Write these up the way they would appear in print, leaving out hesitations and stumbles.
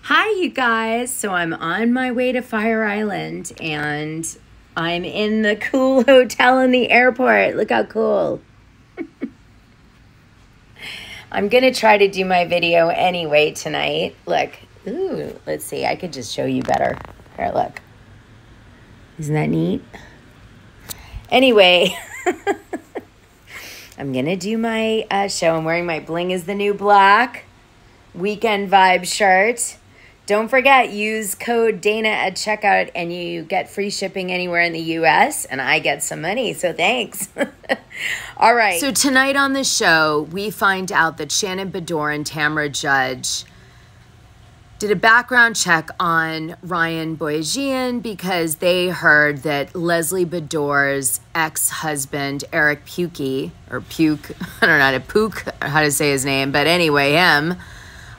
Hi, you guys. So I'm on my way to Fire Island, and I'm in the cool hotel in the airport. Look how cool. I'm going to try to do my video anyway tonight. Look. Ooh, let's see. I could just show you better. Here, look. Isn't that neat? Anyway, I'm going to do my show. I'm wearing my Bling is the New Black Weekend Vibe shirt. Don't forget, use code Dana at checkout and you get free shipping anywhere in the U.S. and I get some money, so thanks. All right. So tonight on the show, we find out that Shannon Beador and Tamra Judge did a background check on Ryan Boyajian because they heard that Leslie Beador's ex-husband, Eric Pukey, or Puke, I don't know how to say his name, but anyway, him,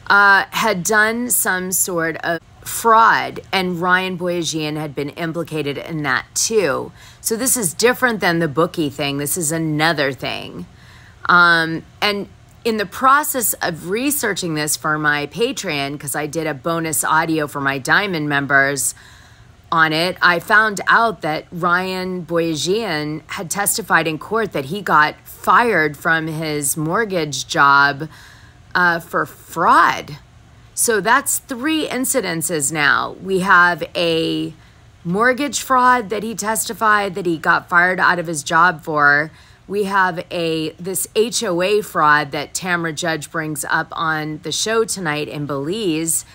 had done some sort of fraud, and Ryan Boyajian had been implicated in that too. So this is different than the bookie thing. This is another thing. And in the process of researching this for my Patreon, because I did a bonus audio for my Diamond members on it, I found out that Ryan Boyajian had testified in court that he got fired from his mortgage job for fraud. So that's 3 incidences now. We have a mortgage fraud that he testified that he got fired out of his job for. We have this HOA fraud that Tamra Judge brings up on the show tonight in Belize.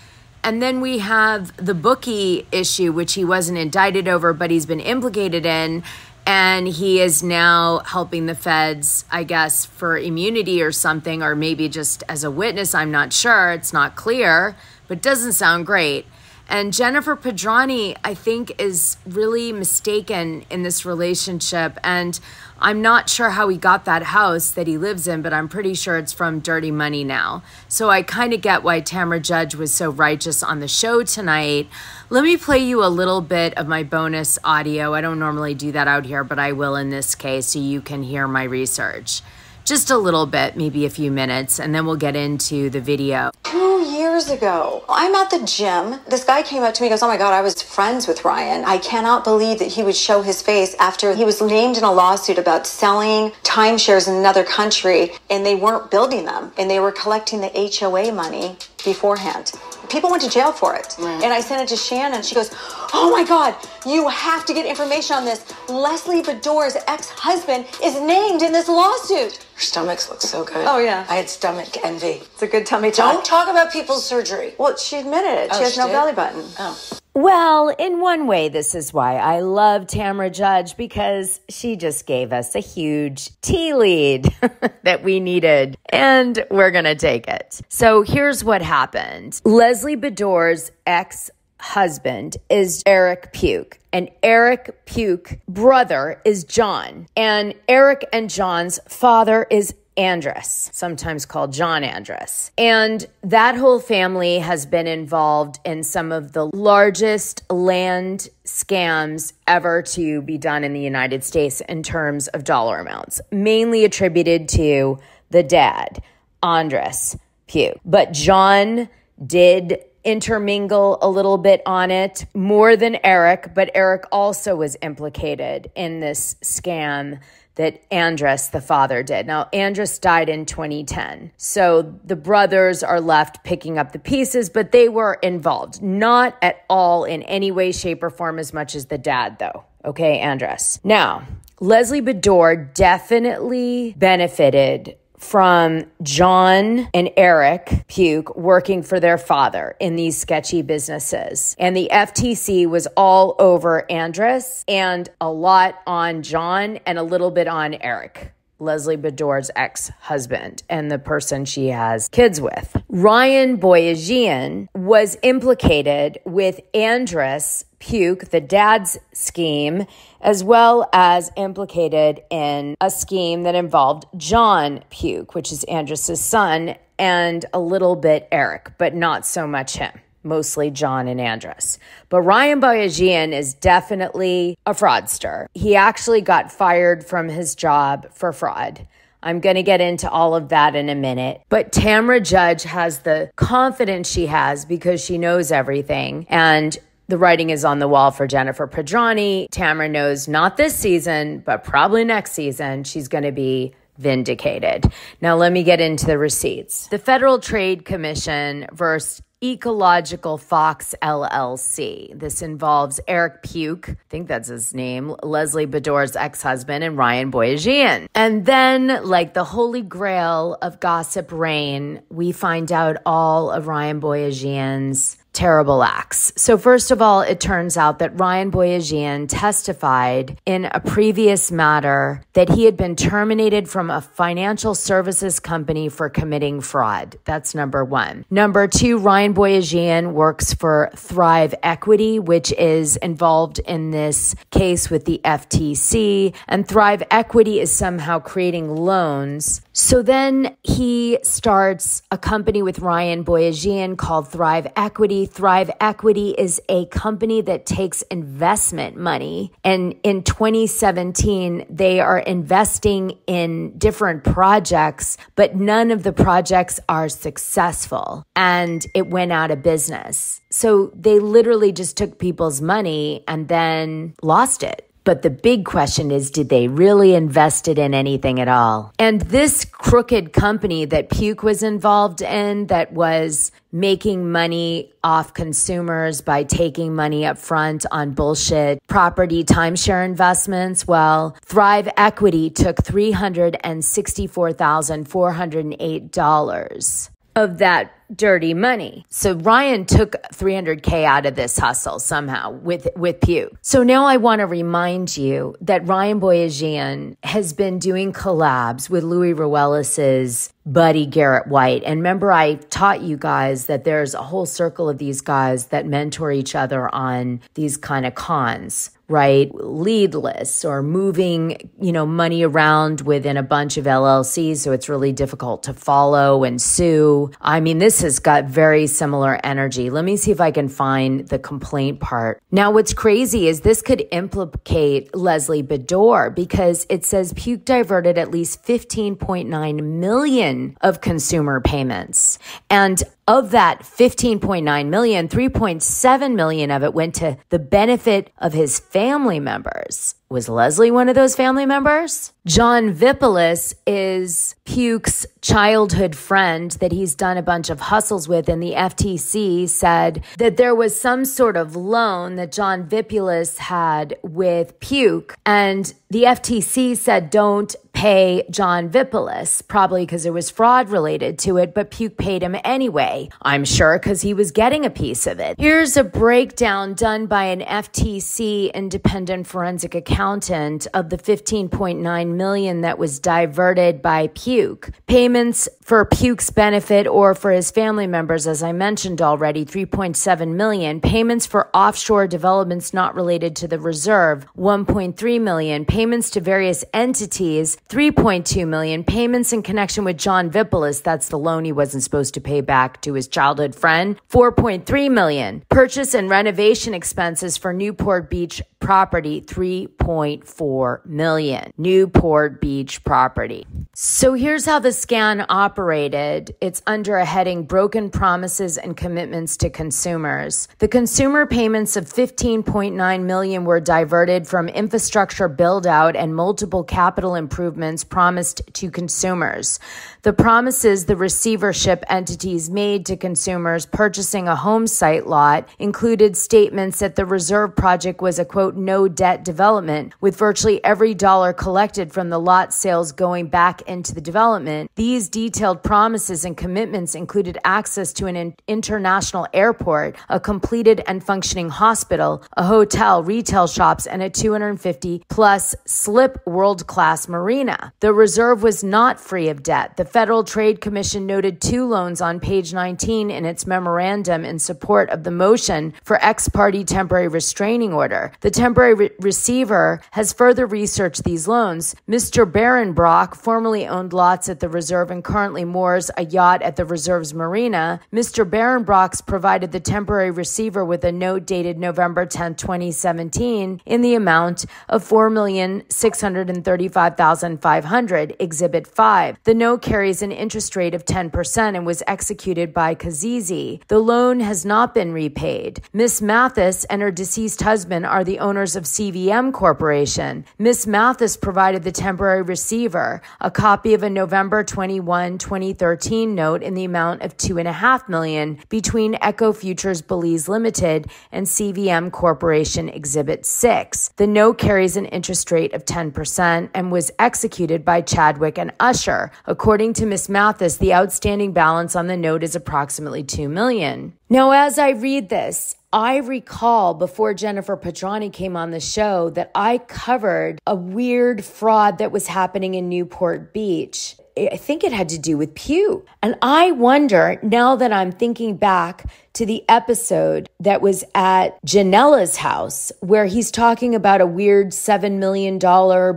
And then we have the bookie issue, which he wasn't indicted over, but he's been implicated in. And he is now helping the feds, I guess, for immunity or something, or maybe just as a witness. I'm not sure. It's not clear, but doesn't sound great. And Jennifer Pedrani, I think, is really mistaken in this relationship. And I'm not sure how he got that house that he lives in, but I'm pretty sure it's from Dirty Money now. So I kind of get why Tamra Judge was so righteous on the show tonight. Let me play you a little bit of my bonus audio. I don't normally do that out here, but I will in this case so you can hear my research. Just a little bit, maybe a few minutes, and then we'll get into the video. 2 years ago, I'm at the gym. This guy came up to me and goes, oh my God, I was friends with Ryan. I cannot believe that he would show his face after he was named in a lawsuit about selling timeshares in another country, and they weren't building them, and they were collecting the HOA money beforehand. People went to jail for it. Right. And I sent it to Shannon. She goes, oh my God, you have to get information on this. Leslie Beador's ex-husband is named in this lawsuit. Her stomachs look so good. Oh, yeah. I had stomach envy. It's a good tummy tuck. Don't talk about people's surgery. Well, she admitted it. Oh, she has no did? belly button. Oh. Well, in one way, this is why I love Tamra Judge, because she just gave us a huge tea lead that we needed, and we're going to take it. So here's what happened. Leslie Beador's ex-husband is Eric Puke, and Eric Puke's brother is John, and Eric and John's father is Andrus, sometimes called John Andrus. And that whole family has been involved in some of the largest land scams ever to be done in the United States in terms of dollar amounts, mainly attributed to the dad, Andrus Puke. But John did intermingle a little bit on it, more than Eric, but Eric also was implicated in this scam that Andrus, the father, did. Now, Andrus died in 2010. So the brothers are left picking up the pieces, but they were involved. Not at all in any way, shape, or form as much as the dad, though. Okay, Andrus. Now, Leslie Beador definitely benefited from John and Eric Puke working for their father in these sketchy businesses. And the FTC was all over Andrus and a lot on John and a little bit on Eric, Leslie Beador's ex-husband and the person she has kids with. Ryan Boyajian was implicated with Andrus Puke, the dad's scheme, as well as implicated in a scheme that involved John Puke, which is Andrus's son, and a little bit Eric, but not so much him. Mostly John and Andrus. But Ryan Boyajian is definitely a fraudster. He actually got fired from his job for fraud. I'm going to get into all of that in a minute. But Tamra Judge has the confidence she has because she knows everything. And the writing is on the wall for Jennifer Pedrani. Tamra knows not this season, but probably next season, she's going to be vindicated. Now, let me get into the receipts. The Federal Trade Commission versus Ecological Fox LLC. This involves Eric Puke, I think that's his name, Leslie Bedore's ex-husband, and Ryan Boyajian. And then, like the holy grail of gossip rain, we find out all of Ryan Boyajian's terrible acts. So first of all, it turns out that Ryan Boyajian testified in a previous matter that he had been terminated from a financial services company for committing fraud. That's number one. Number two, Ryan Boyajian works for Thrive Equity, which is involved in this case with the FTC, and Thrive Equity is somehow creating loans. So then he starts a company with Ryan Boyajian called Thrive Equity. Thrive Equity is a company that takes investment money. And in 2017, they are investing in different projects, but none of the projects are successful. And it went out of business. So they literally just took people's money and then lost it. But the big question is, did they really invest it in anything at all? And this crooked company that Puke was involved in that was making money off consumers by taking money up front on bullshit property timeshare investments, well, Thrive Equity took $364,408 of that dirty money. So Ryan took $300K out of this hustle somehow with Puke. So now I want to remind you that Ryan Boyajian has been doing collabs with Louis Ruelas's buddy Garrett White. And remember, I taught you guys that there's a whole circle of these guys that mentor each other on these kind of cons, right? Lead lists or moving, money around within a bunch of LLCs. So it's really difficult to follow and sue. I mean, this has got very similar energy. Let me see if I can find the complaint part. Now, what's crazy is this could implicate Leslie Bedore because it says Puke diverted at least $15.9 million of consumer payments. And of that $15.9 million, $3.7 million of it went to the benefit of his family members. Was Leslie one of those family members? John Vipolis is Puke's childhood friend that he's done a bunch of hustles with, and the FTC said that there was some sort of loan that John Vipolis had with Puke, and the FTC said don't pay John Vipolis, probably because there was fraud related to it, but Puke paid him anyway, I'm sure, because he was getting a piece of it. Here's a breakdown done by an FTC independent forensic accountant of the $15.9 million that was diverted by Puke. Payments for Puke's benefit or for his family members, as I mentioned already, $3.7 million. Payments for offshore developments not related to the reserve, $1.3 million. Payments to various entities, $3.2 million. Payments in connection with John Vipolis, that's the loan he wasn't supposed to pay back to his childhood friend, $4.3 million. Purchase and renovation expenses for Newport Beach property, $3.4 million. Newport Beach property. So here's how the scan operated. It's under a heading Broken Promises and Commitments to Consumers. The consumer payments of $15.9 million were diverted from infrastructure build-out and multiple capital improvements promised to consumers. The promises the receivership entities made to consumers purchasing a home site lot included statements that the reserve project was a, quote, no-debt development, with virtually every dollar collected from the lot sales going back into the development. These detailed promises and commitments included access to an international airport, a completed and functioning hospital, a hotel, retail shops, and a 250-plus slip world-class marina. The reserve was not free of debt. The Federal Trade Commission noted 2 loans on page 19 in its memorandum in support of the motion for ex parte temporary restraining order. The temporary receiver has further researched these loans. Mr. Barenbrock formerly owned lots at the reserve and currently moors a yacht at the reserve's marina. Mr. Barenbrock's provided the temporary receiver with a note dated November 10, 2017 in the amount of $4,635,500, Exhibit 5. The note carries an interest rate of 10% and was executed by Kazizi. The loan has not been repaid. Miss Mathis and her deceased husband are the owners of CVM Corporation. Miss Mathis provided the temporary receiver a copy of a November 21, 2013 note in the amount of $2.5 million between Echo Futures Belize Limited and CVM Corporation Exhibit 6. The note carries an interest rate of 10% and was executed by Chadwick and Usher. According to Miss Mathis, the outstanding balance on the note is approximately $2 million. Now, as I read this, I recall before Jennifer Pedrani came on the show that I covered a weird fraud that was happening in Newport Beach. I think it had to do with Pew. And I wonder, now that I'm thinking back to the episode that was at Janella's house, where he's talking about a weird $7 million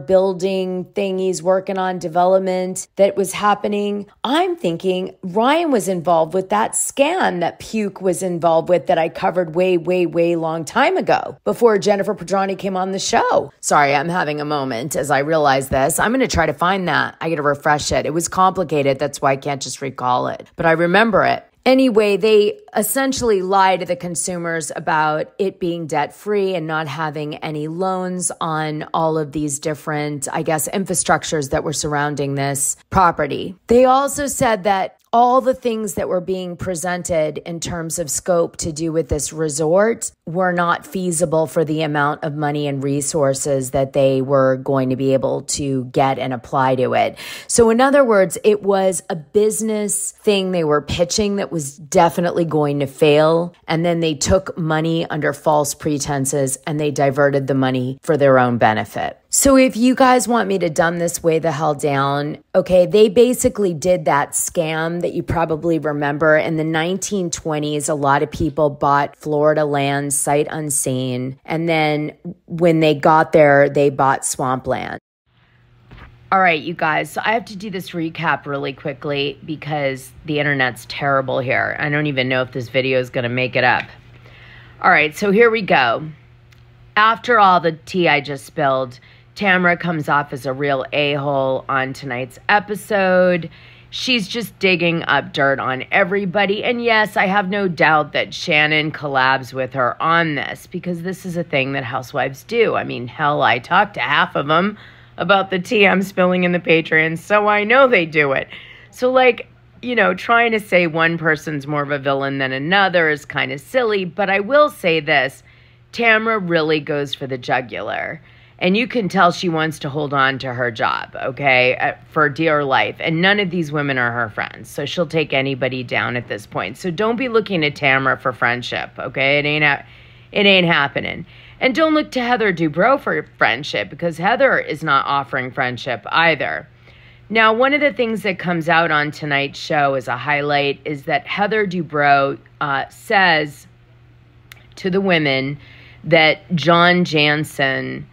building thing he's working on, development that was happening. I'm thinking Ryan was involved with that scam that Puke was involved with that I covered way long time ago before Jennifer Pedrani came on the show. Sorry, I'm having a moment as I realize this. I'm going to try to find that. I got to refresh it. It was complicated. That's why I can't just recall it, but I remember it. Anyway, they essentially lie to the consumers about it being debt-free and not having any loans on all of these different, I guess, infrastructures that were surrounding this property. They also said that all the things that were being presented in terms of scope to do with this resort were not feasible for the amount of money and resources that they were going to be able to get and apply to it. So in other words, it was a business thing they were pitching that was definitely going to fail. And then they took money under false pretenses and they diverted the money for their own benefit. So if you guys want me to dumb this way the hell down, okay, they basically did that scam that you probably remember. In the 1920s, a lot of people bought Florida land sight unseen. And then when they got there, they bought swampland. All right, you guys, so I have to do this recap really quickly because the internet's terrible here. I don't even know if this video is going to make it up. All right, so here we go. After all the tea I just spilled, Tamra comes off as a real a-hole on tonight's episode. She's just digging up dirt on everybody. And yes, I have no doubt that Shannon collabs with her on this because this is a thing that housewives do. I mean, hell, I talked to half of them about the tea I'm spilling in the Patreon, so I know they do it. So, like, you know, trying to say one person's more of a villain than another is kind of silly. But I will say this, Tamra really goes for the jugular. And you can tell she wants to hold on to her job, okay, for dear life. And none of these women are her friends. So she'll take anybody down at this point. So don't be looking at Tamra for friendship, okay? It ain't happening. And don't look to Heather Dubrow for friendship because Heather is not offering friendship either. Now, one of the things that comes out on tonight's show as a highlight is that Heather Dubrow says to the women that John Jansen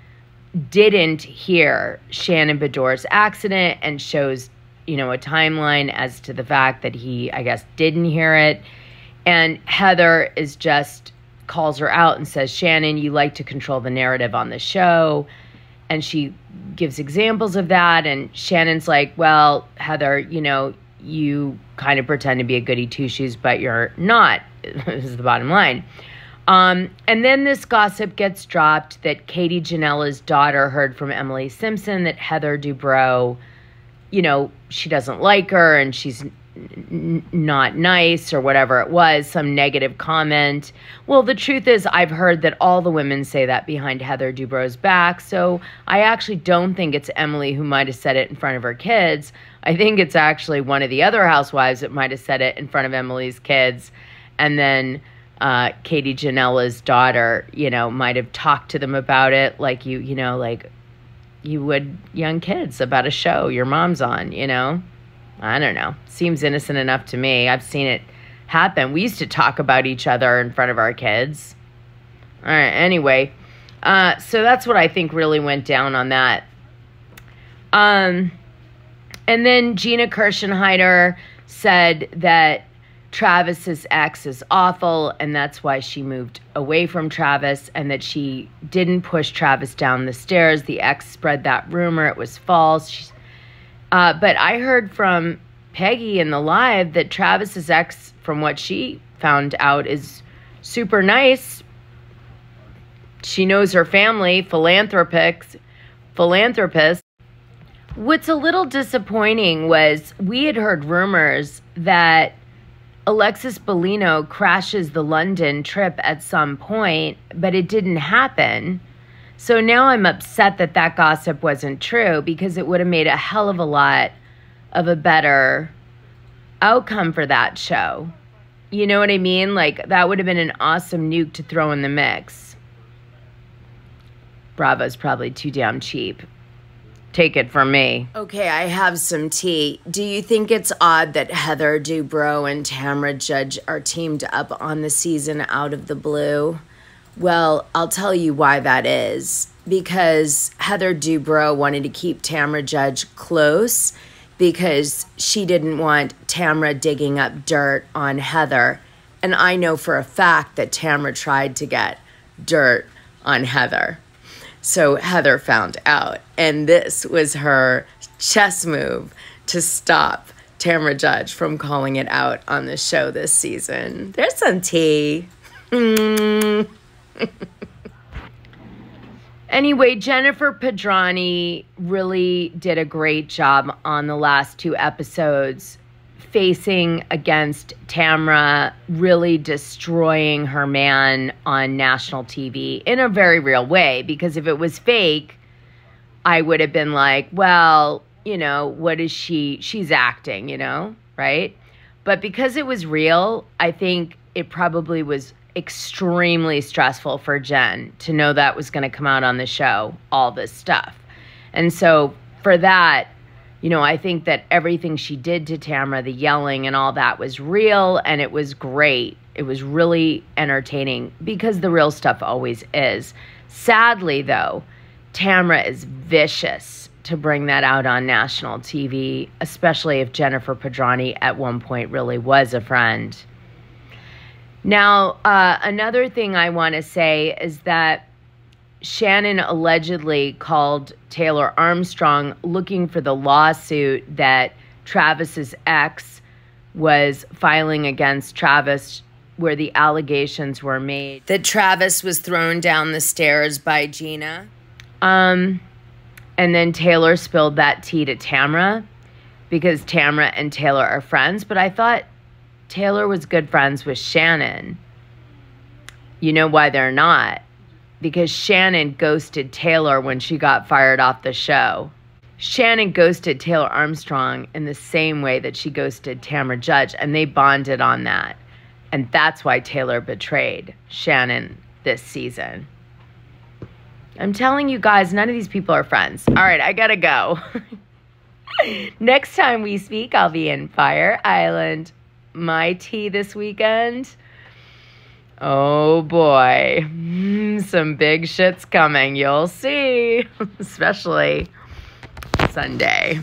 didn't hear Shannon Bedore's accident and shows, you know, a timeline as to the fact that he, I guess, didn't hear it. And Heather is just calls her out and says, Shannon, you like to control the narrative on the show. And she gives examples of that. And Shannon's like, well, Heather, you know, you kind of pretend to be a goody two-shoes, but you're not, is the bottom line. And then this gossip gets dropped that Katie Janella's daughter heard from Emily Simpson that Heather Dubrow, you know, she doesn't like her and she's not nice or whatever it was, some negative comment. Well, the truth is I've heard that all the women say that behind Heather Dubrow's back. So I actually don't think it's Emily who might have said it in front of her kids. I think it's actually one of the other housewives that might have said it in front of Emily's kids. And then Katie Janella's daughter, you know, might have talked to them about it like like you would young kids about a show your mom's on, you know. I don't know. Seems innocent enough to me. I've seen it happen. We used to talk about each other in front of our kids. All right, anyway. So that's what I think really went down on that. And then Gina Kirshenheiter said that Travis's ex is awful, and that's why she moved away from Travis, and that she didn't push Travis down the stairs. The ex spread that rumor. It was false. But I heard from Peggy in the live that Travis's ex, from what she found out, is super nice. She knows her family, philanthropist. What's a little disappointing was we had heard rumors that Alexis Bellino crashes the London trip at some point, but it didn't happen. So now I'm upset that that gossip wasn't true, because it would have made a hell of a lot of a better outcome for that show. You know what I mean? Like, that would have been an awesome nuke to throw in the mix. Bravo's probably too damn cheap. Take it from me. Okay, I have some tea. Do you think it's odd that Heather Dubrow and Tamra Judge are teamed up on the season out of the blue? Well, I'll tell you why that is. Because Heather Dubrow wanted to keep Tamra Judge close because she didn't want Tamra digging up dirt on Heather. And I know for a fact that Tamra tried to get dirt on Heather. So Heather found out, and this was her chess move to stop Tamra Judge from calling it out on the show this season. There's some tea. Anyway, Jennifer Pedrani really did a great job on the last two episodes, facing against Tamra, really destroying her man on national TV in a very real way. Because if it was fake, I would have been like, well, you know, what is she's acting, you know, right? But because it was real, I think it probably was extremely stressful for Jen to know that was going to come out on the show, all this stuff. And so for that, you know, I think that everything she did to Tamra, the yelling and all that, was real, and it was great. It was really entertaining, because the real stuff always is. Sadly, though, Tamra is vicious to bring that out on national TV, especially if Jennifer Pedrani at one point really was a friend. Now, another thing I want to say is that Shannon allegedly called Taylor Armstrong looking for the lawsuit that Travis's ex was filing against Travis, where the allegations were made that Travis was thrown down the stairs by Gina. And then Taylor spilled that tea to Tamra, because Tamra and Taylor are friends. But I thought Taylor was good friends with Shannon. You know why they're not? Because Shannon ghosted Taylor when she got fired off the show. Shannon ghosted Taylor Armstrong in the same way that she ghosted Tamra Judge, and they bonded on that. And that's why Taylor betrayed Shannon this season. I'm telling you guys, none of these people are friends. All right, I gotta go. Next time we speak, I'll be in Fire Island. My tea this weekend. Oh boy, some big shit's coming. You'll see, especially Sunday.